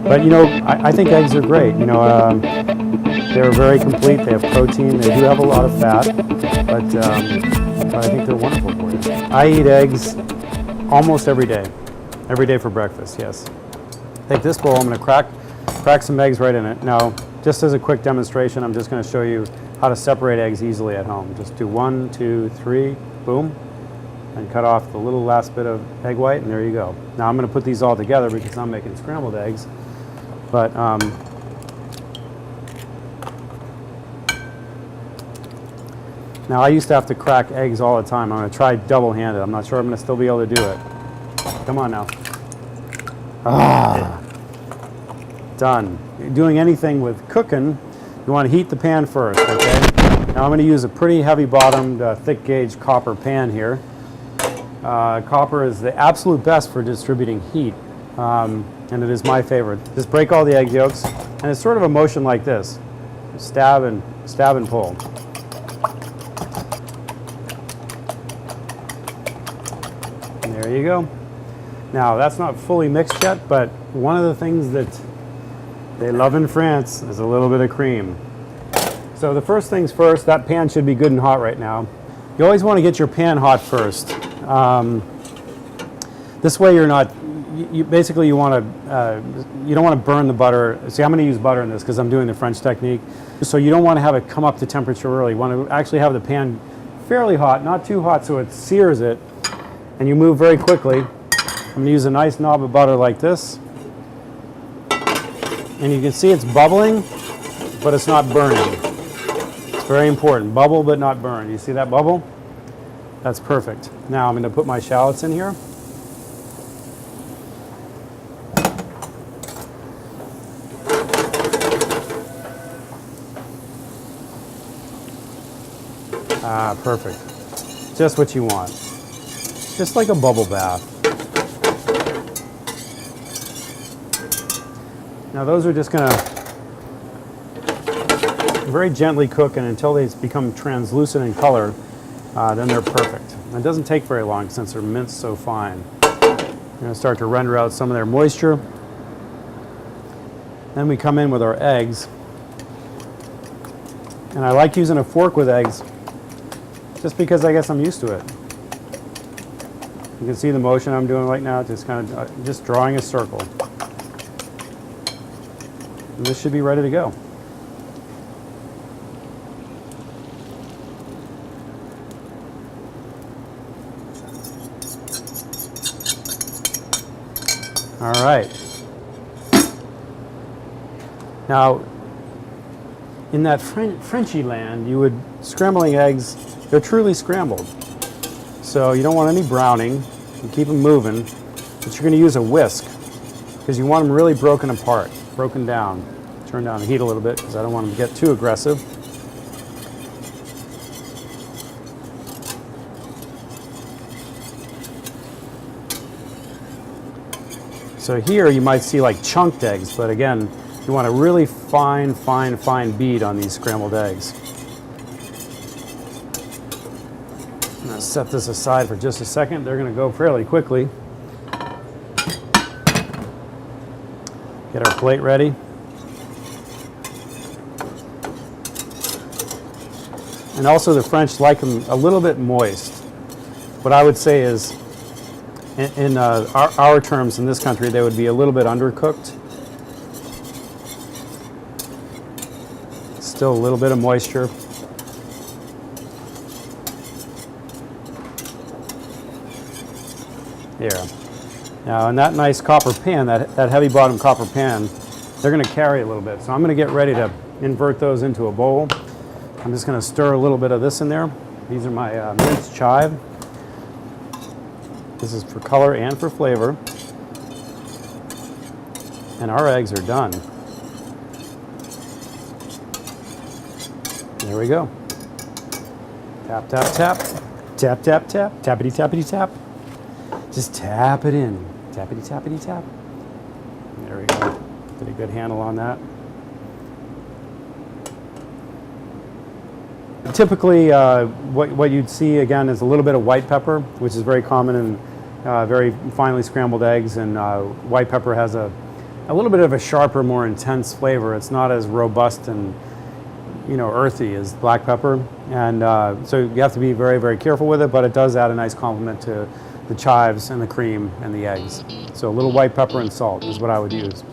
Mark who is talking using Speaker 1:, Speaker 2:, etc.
Speaker 1: But you know, I think eggs are great. You know, they're very complete. They have protein. They do have a lot of fat, but I think they're wonderful for you. I eat eggs almost every day for breakfast. Yes. Take this bowl. I'm going to crack some eggs right in it. Now, just as a quick demonstration, I'm just going to show you how to separate eggs easily at home. Just do 1, 2, 3, boom, and cut off the little last bit of egg white, and there you go. Now I'm going to put these all together because I'm making scrambled eggs. But now I used to have to crack eggs all the time. I'm going to try double-handed. I'm not sure I'm going to still be able to do it. Come on now. Done. Doing anything with cooking, you want to heat the pan first, okay? Now I'm going to use a pretty heavy-bottomed, thick-gauge copper pan here. Copper is the absolute best for distributing heat, and it is my favorite. Just break all the egg yolks, and it's sort of a motion like this. Stab and pull. And there you go. Now that's not fully mixed yet, but one of the things that they love in France is a little bit of cream. So the first things first, that pan should be good and hot right now. You always want to get your pan hot first. This way you're not, basically you want to, you don't want to burn the butter. See, I'm going to use butter in this because I'm doing the French technique. So you don't want to have it come up to temperature early. You want to actually have the pan fairly hot, not too hot so it sears it, and you move very quickly. I'm going to use a nice knob of butter like this. And you can see it's bubbling, but it's not burning. It's very important. Bubble, but not burn. You see that bubble? That's perfect. Now I'm going to put my shallots in here. Perfect. Just what you want. Just like a bubble bath. Now those are just going to very gently cook, and until they become translucent in color, then they're perfect. And it doesn't take very long since they're minced so fine. You're going to start to render out some of their moisture. Then we come in with our eggs. And I like using a fork with eggs just because I guess I'm used to it. You can see the motion I'm doing right now, just kind of just drawing a circle. And this should be ready to go. All right. Now, in that Frenchy land, you would, scrambling eggs, they're truly scrambled. So you don't want any browning. You keep them moving, but you're going to use a whisk because you want them really broken apart, broken down. Turn down the heat a little bit because I don't want them to get too aggressive. So here you might see like chunked eggs, but again, you want a really fine bead on these scrambled eggs. I'm going to set this aside for just a second. They're going to go fairly quickly. Get our plate ready. And also the French like them a little bit moist. What I would say is, in our terms in this country, they would be a little bit undercooked. Still a little bit of moisture. Here. Now in that nice copper pan, that heavy bottom copper pan, they're going to carry a little bit. So I'm going to get ready to invert those into a bowl. I'm just going to stir a little bit of this in there. These are my minced chive. This is for color and for flavor. And our eggs are done. There we go. Tap, tap, tap. Tap, tap, tap. Tappity, tappity, tap. Just tap it in. Tappity, tappity, tap. There we go. Get a good handle on that. Typically, what you'd see again is a little bit of white pepper, which is very common in very finely scrambled eggs, and white pepper has a little bit of a sharper, more intense flavor. It's not as robust and earthy as black pepper, and so you have to be very, very careful with it, but it does add a nice complement to the chives and the cream and the eggs. So a little white pepper and salt is what I would use.